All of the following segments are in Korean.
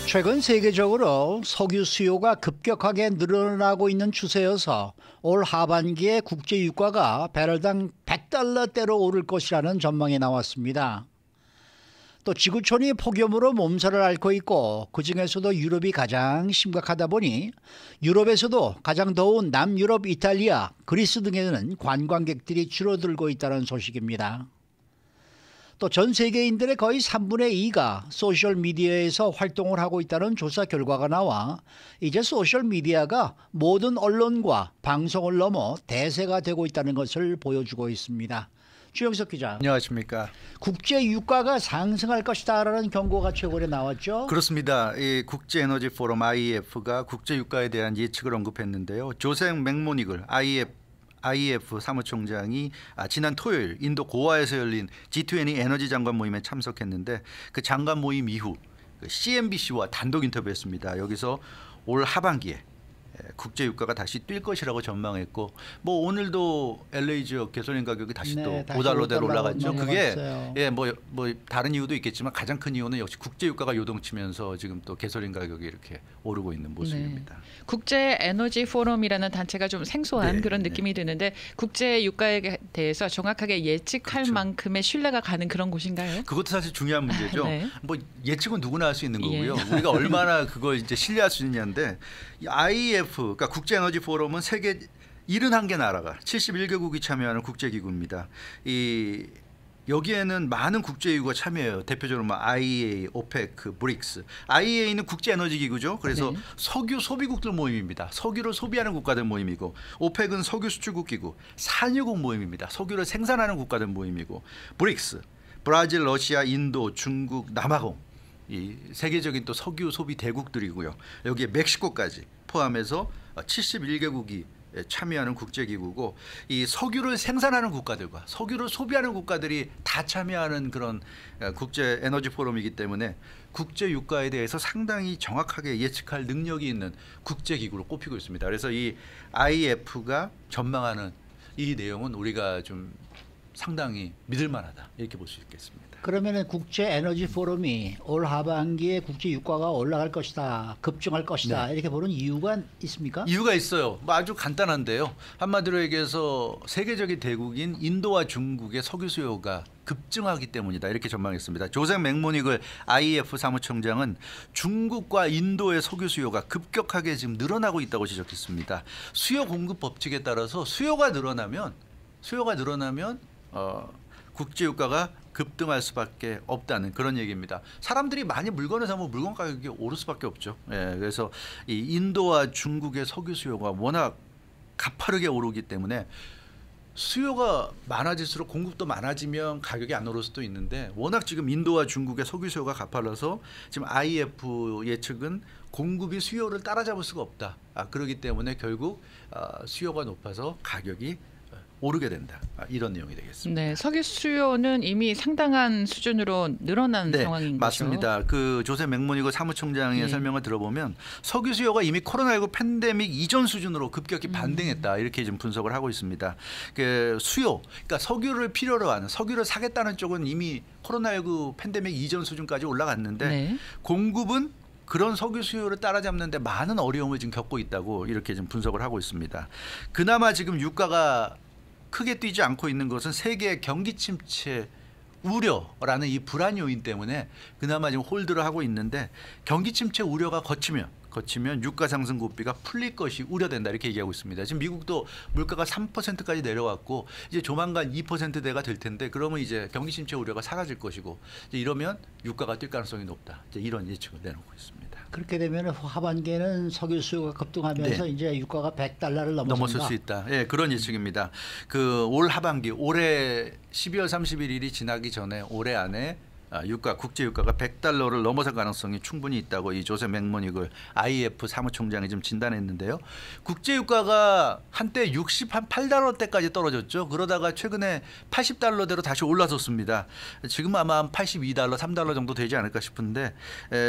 최근 세계적으로 석유 수요가 급격하게 늘어나고 있는 추세여서 올 하반기에 국제 유가가 배럴당 100달러대로 오를 것이라는 전망이 나왔습니다. 또 지구촌이 폭염으로 몸살을 앓고 있고 그중에서도 유럽이 가장 심각하다 보니 유럽에서도 가장 더운 남유럽, 이탈리아, 그리스 등에는 관광객들이 줄어들고 있다는 소식입니다. 또 전 세계인들의 거의 3분의 2가 소셜미디어에서 활동을 하고 있다는 조사 결과가 나와 이제 소셜미디어가 모든 언론과 방송을 넘어 대세가 되고 있다는 것을 보여주고 있습니다. 주영석 기자. 안녕하십니까. 국제 유가가 상승할 것이다라는 경고가 최근에 나왔죠. 그렇습니다. 이 국제 에너지 포럼 IEF가 국제 유가에 대한 예측을 언급했는데요. 조셉 맥모니글 IEF 사무총장이 지난 토요일 인도 고아에서 열린 G20 에너지 장관 모임에 참석했는데 그 장관 모임 이후 CNBC와 단독 인터뷰했습니다. 여기서 올 하반기에 국제 유가가 다시 뛸 것이라고 전망했고 뭐 오늘도 LA 지역 가솔린 가격이 다시 또 5달러대로 올라갔죠. 그게 뭐 다른 이유도 있겠지만 가장 큰 이유는 역시 국제 유가가 요동치면서 지금 또 가솔린 가격이 이렇게 오르고 있는 모습입니다. 국제 에너지 포럼이라는 단체가 좀 생소한 그런 느낌이 드는데 국제 유가에 대해서 정확하게 예측할 만큼의 신뢰가 가는 그런 곳인가요? 그것도 사실 중요한 문제죠. 뭐 예측은 누구나 할 수 있는 거고요. 우리가 얼마나 그걸 이제 신뢰할 수 있냐인데 IEF 그러니까 국제 에너지 포럼은 세계 71개 나라가 71개국이 참여하는 국제기구입니다. 여기에는 많은 국제기구가 참여해요. 대표적으로 IEA, 오페크, 브릭스. IEA는 국제 에너지 기구죠. 그래서 석유 소비국들 모임입니다. 석유를 소비하는 국가들 모임이고, 오페크는 석유 수출국 기구, 산유국 모임입니다. 석유를 생산하는 국가들 모임이고, 브릭스, 브라질, 러시아, 인도, 중국, 남아공. 이 세계적인 또 석유 소비 대국들이고요. 여기에 멕시코까지 포함해서 71개국이 참여하는 국제기구고, 이 석유를 생산하는 국가들과 석유를 소비하는 국가들이 다 참여하는 그런 국제 에너지 포럼이기 때문에 국제 유가에 대해서 상당히 정확하게 예측할 능력이 있는 국제기구로 꼽히고 있습니다. 그래서 이 IEF가 전망하는 이 내용은 우리가 좀 상당히 믿을 만하다 이렇게 볼 수 있겠습니다. 그러면 국제 에너지 포럼이 올 하반기에 국제 유가가 올라갈 것이다, 급증할 것이다 이렇게 보는 이유가 있습니까? 이유가 있어요. 뭐 아주 간단한데요. 한마디로 얘기해서 세계적인 대국인 인도와 중국의 석유 수요가 급증하기 때문이다 이렇게 전망했습니다. 조셉 맥모니글 IEF 사무총장은 중국과 인도의 석유 수요가 급격하게 지금 늘어나고 있다고 지적했습니다. 수요 공급 법칙에 따라서 수요가 늘어나면 국제 유가가 급등할 수밖에 없다는 그런 얘기입니다. 사람들이 많이 물건을 사면 물건 가격이 오를 수밖에 없죠. 그래서 이 인도와 중국의 석유 수요가 워낙 가파르게 오르기 때문에 수요가 많아질수록 공급도 많아지면 가격이 안 오를 수도 있는데 워낙 지금 인도와 중국의 석유 수요가 가팔라서 지금 IEF 예측은 공급이 수요를 따라잡을 수가 없다. 그렇기 때문에 결국 수요가 높아서 가격이 오르게 된다. 이런 내용이 되겠습니다. 네, 석유 수요는 이미 상당한 수준으로 늘어난 상황인 거죠. 맞습니다. 그 조셉 맥모니글 사무총장의 설명을 들어보면 석유 수요가 이미 코로나19 팬데믹 이전 수준으로 급격히 반등했다. 이렇게 좀 분석을 하고 있습니다. 그 수요, 그러니까 석유를 필요로 하는 석유를 사겠다는 쪽은 이미 코로나19 팬데믹 이전 수준까지 올라갔는데 공급은 그런 석유 수요를 따라잡는데 많은 어려움을 지금 겪고 있다고 이렇게 좀 분석을 하고 있습니다. 그나마 지금 유가가 크게 뛰지 않고 있는 것은 세계 경기 침체 우려라는 이 불안 요인 때문에 그나마 지금 홀드를 하고 있는데 경기 침체 우려가 거치면 유가 상승 고비가 풀릴 것이 우려된다 이렇게 얘기하고 있습니다. 지금 미국도 물가가 3%까지 내려왔고 이제 조만간 2%대가 될 텐데 그러면 이제 경기 침체 우려가 사라질 것이고 이제 이러면 유가가 뛸 가능성이 높다. 이제 이런 예측을 내놓고 있습니다. 그렇게 되면 하반기에는 석유 수요가 급등하면서 이제 유가가 100달러를 넘어설 수 있다. 그런 예측입니다. 그 올 하반기 올해 12월 31일이 지나기 전에 올해 안에 유가 국제 유가가 100달러를 넘어설 가능성이 충분히 있다고 이 조셉 맥모니글 IEF 사무총장이 좀 진단했는데요. 국제 유가가 한때 68달러대까지 떨어졌죠. 그러다가 최근에 80달러대로 다시 올라섰습니다. 지금 아마 한 82달러, 3달러 정도 되지 않을까 싶은데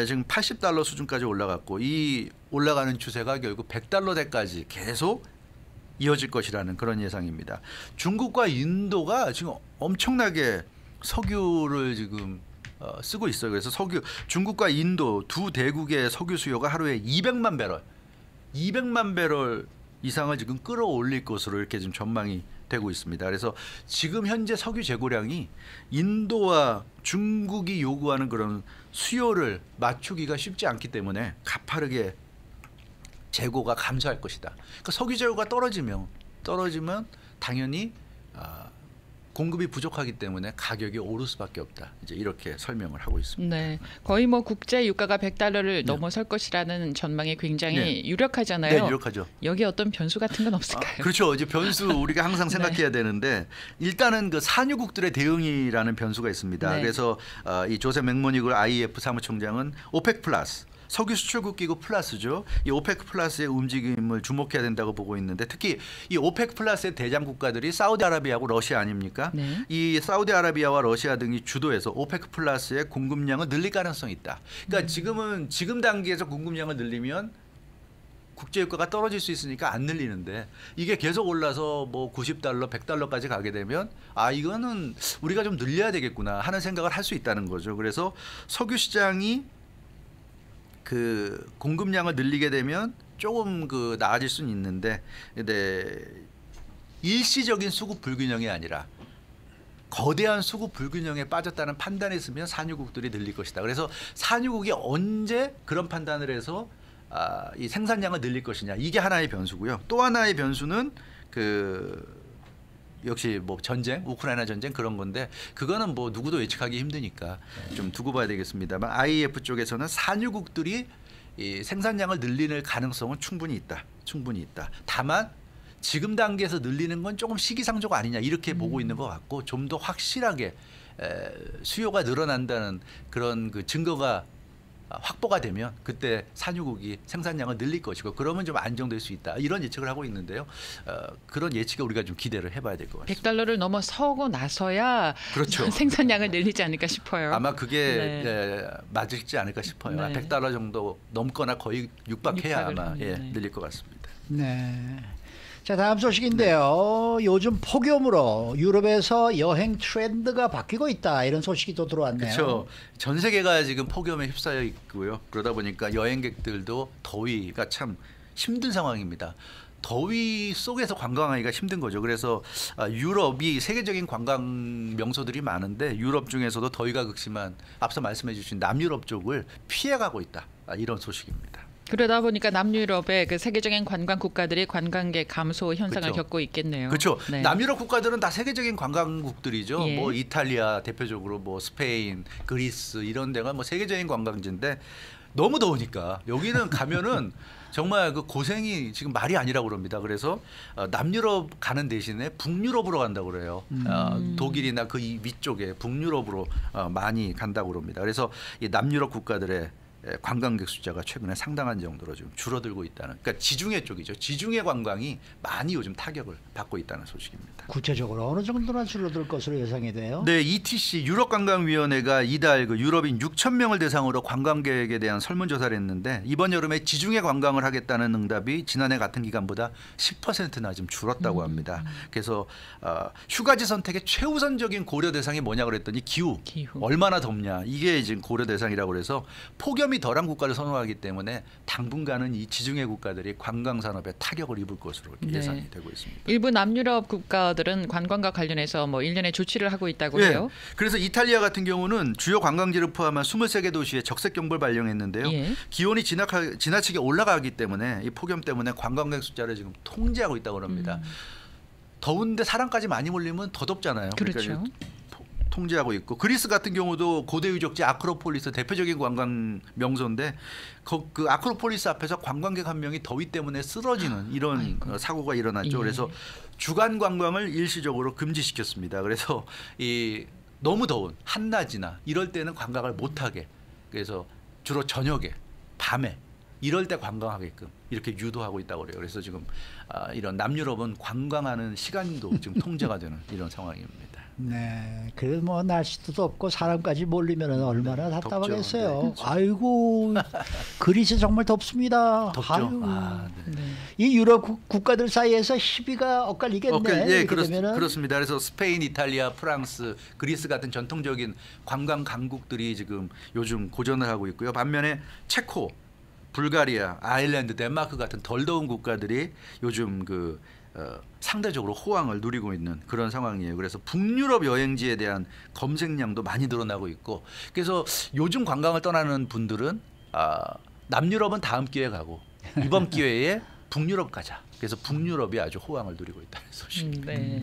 지금 80달러 수준까지 올라갔고 이 올라가는 추세가 결국 100달러대까지 계속 이어질 것이라는 그런 예상입니다. 중국과 인도가 지금 엄청나게 석유를 지금 쓰고 있어요. 그래서 석유 중국과 인도 두 대국의 석유 수요가 하루에 200만 배럴 이상을 지금 끌어올릴 것으로 이렇게 지금 전망이 되고 있습니다. 그래서 지금 현재 석유 재고량이 인도와 중국이 요구하는 그런 수요를 맞추기가 쉽지 않기 때문에 가파르게 재고가 감소할 것이다. 그러니까 석유 재고가 떨어지면 당연히 공급이 부족하기 때문에 가격이 오를 수밖에 없다. 이제 이렇게 설명을 하고 있습니다. 네, 거의 뭐 국제 유가가 100달러를 넘어설 것이라는 전망이 굉장히 유력하잖아요. 네, 유력하죠. 여기 어떤 변수 같은 건 없을까요? 그렇죠. 이제 변수 우리가 항상 생각해야 되는데 일단은 그 산유국들의 대응이라는 변수가 있습니다. 네. 그래서 이 조세 맥모니글 IEF 사무총장은 오펙 플러스 석유 수출국 기구 플러스죠. 이 오펙 플러스의 움직임을 주목해야 된다고 보고 있는데 특히 이 오펙 플러스의 대장 국가들이 사우디아라비아하고 러시아 아닙니까? 네. 이 사우디아라비아와 러시아 등이 주도해서 오펙 플러스의 공급량을 늘릴 가능성이 있다. 그러니까 지금 단계에서 공급량을 늘리면 국제유가가 떨어질 수 있으니까 안 늘리는데 이게 계속 올라서 뭐 90달러, 100달러까지 가게 되면 이거는 우리가 좀 늘려야 되겠구나 하는 생각을 할 수 있다는 거죠. 그래서 석유 시장이 그 공급량을 늘리게 되면 조금 그 나아질 수는 있는데 근데 일시적인 수급 불균형이 아니라 거대한 수급 불균형에 빠졌다는 판단이 있으면 산유국들이 늘릴 것이다. 그래서 산유국이 언제 그런 판단을 해서 이 생산량을 늘릴 것이냐 이게 하나의 변수고요. 또 하나의 변수는 역시 뭐 전쟁, 우크라이나 전쟁 그런 건데 그거는 뭐 누구도 예측하기 힘드니까 좀 두고 봐야 되겠습니다만 IEF 쪽에서는 산유국들이 이 생산량을 늘리는 가능성은 충분히 있다. 다만 지금 단계에서 늘리는 건 조금 시기상조가 아니냐 이렇게 보고 있는 것 같고 좀 더 확실하게 수요가 늘어난다는 그런 그 증거가 확보가 되면 그때 산유국이 생산량을 늘릴 것이고 그러면 좀 안정될 수 있다 이런 예측을 하고 있는데요. 그런 예측에 우리가 좀 기대를 해봐야 될 것 같습니다. 100달러를 넘어서고 나서야 그렇죠. 생산량을 늘리지 않을까 싶어요. 아마 그게 맞을지 않을까 싶어요. 네. 100달러 정도 넘거나 거의 육박해야 아마 네. 늘릴 것 같습니다. 네. 자, 다음 소식인데요. 요즘 폭염으로 유럽에서 여행 트렌드가 바뀌고 있다. 이런 소식이 또 들어왔네요. 그렇죠. 전 세계가 지금 폭염에 휩싸여 있고요. 그러다 보니까 여행객들도 더위가 참 힘든 상황입니다. 더위 속에서 관광하기가 힘든 거죠. 그래서 유럽이 세계적인 관광 명소들이 많은데 유럽 중에서도 더위가 극심한 앞서 말씀해 주신 남유럽 쪽을 피해가고 있다. 이런 소식입니다. 그러다 보니까 남유럽의 그 세계적인 관광 국가들이 관광객 감소 현상을 그렇죠. 겪고 있겠네요. 그렇죠. 네. 남유럽 국가들은 다 세계적인 관광국들이죠. 예. 뭐 이탈리아 대표적으로 뭐 스페인, 그리스 이런 데가 뭐 세계적인 관광지인데 너무 더우니까 여기는 가면은 정말 그 고생이 지금 말이 아니라고 그럽니다. 그래서 남유럽 가는 대신에 북유럽으로 간다고 그래요. 독일이나 그 위쪽에 북유럽으로 많이 간다고 그럽니다. 그래서 이 남유럽 국가들의 관광객 숫자가 최근에 상당한 정도로 좀 줄어들고 있다는, 그러니까 지중해 쪽이죠. 지중해 관광이 많이 요즘 타격을 받고 있다는 소식입니다. 구체적으로 어느 정도나 줄어들 것으로 예상이 돼요? 네, ETC 유럽관광위원회가 이달 그 유럽인 6천 명을 대상으로 관광객에 대한 설문조사를 했는데 이번 여름에 지중해 관광을 하겠다는 응답이 지난해 같은 기간보다 10%나 좀 줄었다고 합니다. 그래서 휴가지 선택의 최우선적인 고려 대상이 뭐냐 그랬더니 기후. 얼마나 덥냐 이게 지금 고려 대상이라고 그래서 폭염이 덜한 국가를 선호하기 때문에 당분간은 이 지중해 국가들이 관광 산업에 타격을 입을 것으로 예상이 되고 있습니다. 일부 남유럽 국가들은 관광과 관련해서 뭐 일련의 조치를 하고 있다고 해요. 그래서 이탈리아 같은 경우는 주요 관광지를 포함한 23개 도시에 적색 경보를 발령했는데요. 예. 기온이 지나치게 올라가기 때문에 이 폭염 때문에 관광객 숫자를 지금 통제하고 있다고 합니다. 더운데 사람까지 많이 몰리면 더 덥잖아요. 그렇죠. 그러니까 통제하고 있고 그리스 같은 경우도 고대 유적지 아크로폴리스 대표적인 관광 명소인데 그 아크로폴리스 앞에서 관광객 한 명이 더위 때문에 쓰러지는 이런 사고가 일어났죠. 예. 그래서 주간 관광을 일시적으로 금지시켰습니다. 그래서 이 너무 더운 한낮이나 이럴 때는 관광을 못하게 그래서 주로 저녁에 밤에 이럴 때 관광하게끔 이렇게 유도하고 있다고 그래요. 그래서 지금 이런 남유럽은 관광하는 시간도 지금 통제가 되는 이런 상황입니다. 네, 그래도 뭐 날씨도 덥고 사람까지 몰리면 얼마나 답답하겠어요. 덥죠. 아이고, 그리스 정말 덥습니다. 덥죠. 아유, 아, 네. 이 유럽 국가들 사이에서 시비가 엇갈리겠네. 예, 이렇게 되면은. 그렇습니다. 그래서 스페인, 이탈리아, 프랑스, 그리스 같은 전통적인 관광 강국들이 지금 요즘 고전을 하고 있고요. 반면에 체코, 불가리아, 아일랜드, 덴마크 같은 덜 더운 국가들이 요즘 상대적으로 호황을 누리고 있는 그런 상황이에요. 그래서 북유럽 여행지에 대한 검색량도 많이 늘어나고 있고, 그래서 요즘 관광을 떠나는 분들은 남유럽은 다음 기회에 가고 이번 기회에 북유럽 가자. 그래서 북유럽이 아주 호황을 누리고 있다는 소식. 네.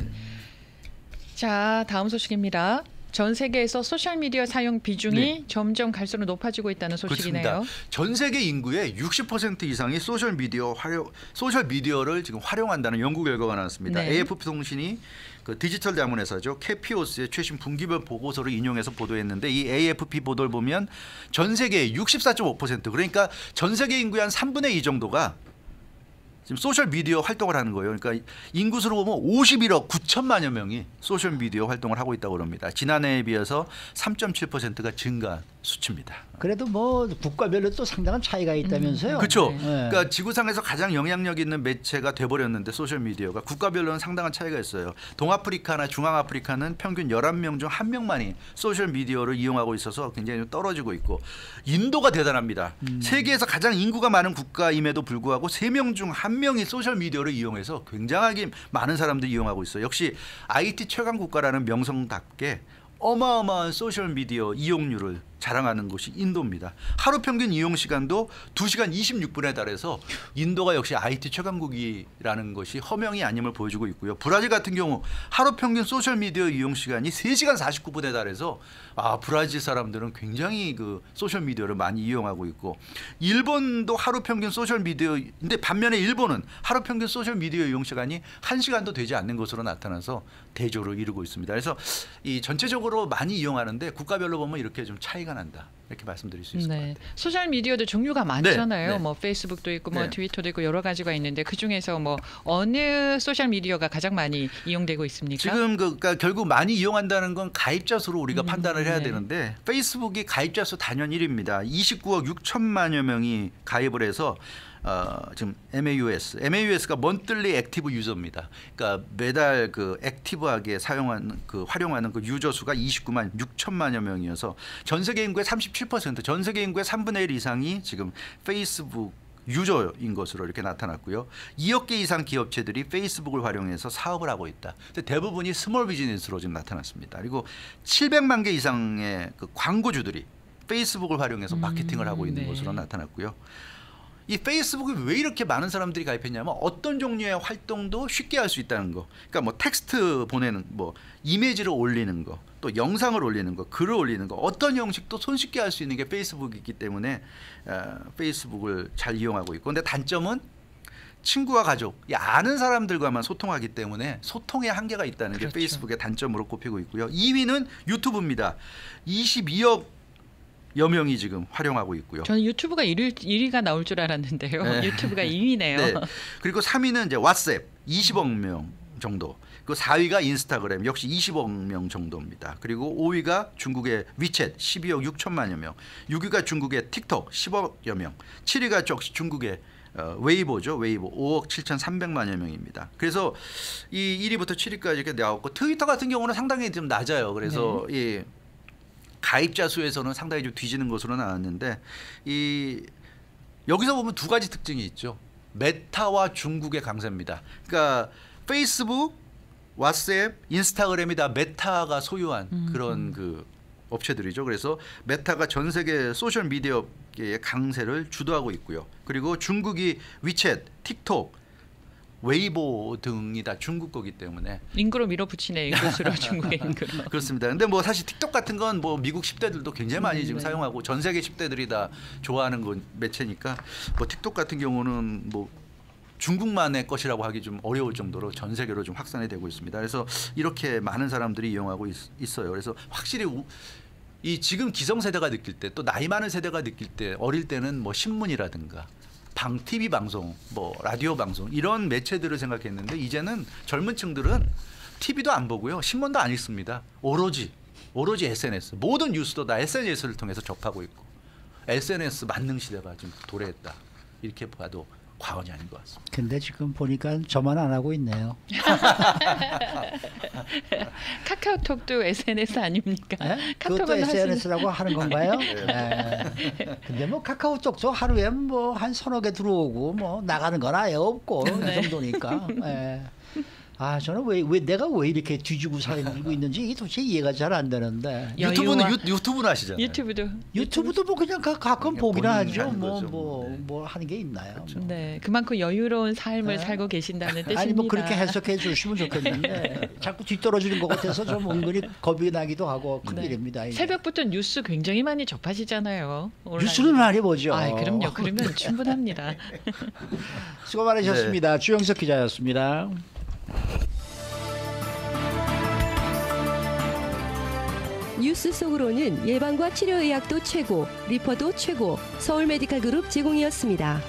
자, 다음 소식입니다. 전 세계에서 소셜 미디어 사용 비중이 네. 점점 갈수록 높아지고 있다는 소식이네요. 그렇습니다. 전 세계 인구의 60% 이상이 소셜 미디어를 지금 활용한다는 연구 결과가 나왔습니다. 네. AFP 통신이 그 디지털 자문회사죠. 캐피오스의 최신 분기별 보고서를 인용해서 보도했는데, 이 AFP 보도를 보면 전 세계의 64.5%, 그러니까 전 세계 인구의 한 3분의 2 정도가 지금 소셜 미디어 활동을 하는 거예요. 그러니까 인구수로 보면 51억 9천만여 명이 소셜 미디어 활동을 하고 있다고 합니다. 지난해에 비해서 3.7%가 증가한 수치입니다. 그래도 뭐 국가별로 또 상당한 차이가 있다면서요. 그렇죠. 네. 그러니까 지구상에서 가장 영향력 있는 매체가 돼버렸는데 소셜 미디어가 국가별로는 상당한 차이가 있어요. 동아프리카나 중앙아프리카는 평균 11명 중 1명만이 소셜 미디어를 이용하고 있어서 굉장히 좀 떨어지고 있고, 인도가 대단합니다. 세계에서 가장 인구가 많은 국가임에도 불구하고 3명 중 1명이 소셜 미디어를 이용해서 굉장하게 많은 사람들이 이용하고 있어요. 역시 IT 최강 국가라는 명성답게 어마어마한 소셜 미디어 이용률을 자랑하는 곳이 인도입니다. 하루 평균 이용 시간도 2시간 26분에 달해서 인도가 역시 IT 최강국이라는 것이 허명이 아님을 보여주고 있고요. 브라질 같은 경우 하루 평균 소셜 미디어 이용 시간이 3시간 49분에 달해서 브라질 사람들은 굉장히 그 소셜 미디어를 많이 이용하고 있고, 일본도 하루 평균 소셜 미디어인데 반면에 일본은 하루 평균 소셜 미디어 이용 시간이 1시간도 되지 않는 것으로 나타나서 대조를 이루고 있습니다. 그래서 이 전체적으로 많이 이용하는데 국가별로 보면 이렇게 좀 차이가 난다, 이렇게 말씀드릴 수 있을 것 같아요. 소셜 미디어도 종류가 많잖아요. 네. 뭐 페이스북도 있고 뭐 네. 트위터도 있고 여러 가지가 있는데 그 중에서 뭐 어느 소셜 미디어가 가장 많이 이용되고 있습니까? 지금 그러니까 결국 많이 이용한다는 건 가입자 수로 우리가 판단을 해야 네. 되는데, 페이스북이 가입자 수 단연 1위입니다. 29억 6천만여 명이 가입을 해서 지금 MAUS가 monthly active user입니다. 그러니까 매달 그 액티브하게 활용하는 그 유저 수가 29만 6천만여 명이어서 전 세계 인구의 37%, 전 세계 인구의 3분의 1 이상이 지금 페이스북 유저인 것으로 이렇게 나타났고요. 2억 개 이상 기업체들이 페이스북을 활용해서 사업을 하고 있다. 근데 대부분이 스몰 비즈니스로 지금 나타났습니다. 그리고 700만 개 이상의 그 광고주들이 페이스북을 활용해서 마케팅을 하고 있는 네. 것으로 나타났고요. 이 페이스북에 왜 이렇게 많은 사람들이 가입했냐면 어떤 종류의 활동도 쉽게 할 수 있다는 거. 그러니까 뭐 텍스트 보내는, 뭐 이미지를 올리는 거, 또 영상을 올리는 거, 글을 올리는 거, 어떤 형식도 손쉽게 할 수 있는 게 페이스북이기 때문에 페이스북을 잘 이용하고 있고, 근데 단점은 친구와 가족, 아는 사람들과만 소통하기 때문에 소통에 한계가 있다는 게 그렇죠. 페이스북의 단점으로 꼽히고 있고요. 2위는 유튜브입니다. 22억 여 명이 지금 활용하고 있고요. 저는 유튜브가 1위가 나올 줄 알았는데요. 네. 유튜브가 2위네요. 네. 그리고 3위는 이제 왓츠앱 20억 명 정도. 그 4위가 인스타그램 역시 20억 명 정도입니다. 그리고 5위가 중국의 위챗 12억 6천만여 명. 6위가 중국의 틱톡 10억여 명. 7위가 역시 중국의 웨이보죠. 웨이보 5억 7,300만여 명입니다. 그래서 이 1위부터 7위까지 이렇게 나왔고, 트위터 같은 경우는 상당히 좀 낮아요. 그래서 이 가입자 수에서는 상당히 좀 뒤지는 것으로 나왔는데, 여기서 보면 두 가지 특징이 있죠. 메타와 중국의 강세입니다. 그러니까 페이스북, 왓츠앱, 인스타그램이 다 메타가 소유한 그런 그 업체들이죠. 그래서 메타가 전 세계 소셜 미디어계의 강세를 주도하고 있고요. 그리고 중국이 위챗, 틱톡, 웨이보 등이 다 중국 거기 때문에 인구로 밀어붙이네, 인구수로 중국의 인구로. 그렇습니다. 근데 뭐 사실 틱톡 같은 건 뭐 미국 10대들도 굉장히 많이 지금 네. 사용하고 전 세계 10대들이 다 좋아하는 건 매체니까, 뭐 틱톡 같은 경우는 뭐 중국만의 것이라고 하기 좀 어려울 정도로 전 세계로 좀 확산이 되고 있습니다. 그래서 이렇게 많은 사람들이 이용하고 있어요. 그래서 확실히 이 지금 기성세대가 느낄 때, 또 나이 많은 세대가 느낄 때, 어릴 때는 뭐 신문이라든가 TV 방송, 뭐 라디오 방송 이런 매체들을 생각했는데, 이제는 젊은 층들은 TV도 안 보고요. 신문도 안 읽습니다. 오로지 SNS. 모든 뉴스도 다 SNS를 통해서 접하고 있고 SNS 만능 시대가 지금 도래했다. 이렇게 봐도 과언이 아닌 것 같습니다. 근데 지금 보니까 저만 안 하고 있네요. 카카오톡도 SNS 아닙니까? 네? 그것도 SNS라고 하는 건가요? 네. 근데 뭐 카카오톡도 하루에 뭐 한 서너 개 들어오고 뭐 나가는 건 아예 없고 이 정도니까. 네. 아 저는 왜 내가 왜 이렇게 뒤지고 살고 있는지 이게 도대체 이해가 잘 안 되는데. 유튜브는 하시잖아요. 유튜브도 뭐 그냥 가끔 보기나 하죠. 하는 뭐 거죠. 뭐 하는 게 있나요? 뭐. 네, 그만큼 여유로운 삶을 네. 살고 계신다는 뜻입니다. 아니 뭐 그렇게 해석해 주시면 좋겠는데 자꾸 뒤떨어지는 것 같아서 좀 은근히 겁이 나기도 하고 큰일입니다. 이게. 새벽부터 뉴스 굉장히 많이 접하시잖아요. 온라인. 뉴스는 많이 보죠. 아, 그럼요. 그러면 충분합니다. 수고 많으셨습니다. 주영석 기자였습니다. 뉴스 속으로는 예방과 치료 의학도 최고, 리퍼도 최고, 서울 메디칼 그룹 제공이었습니다.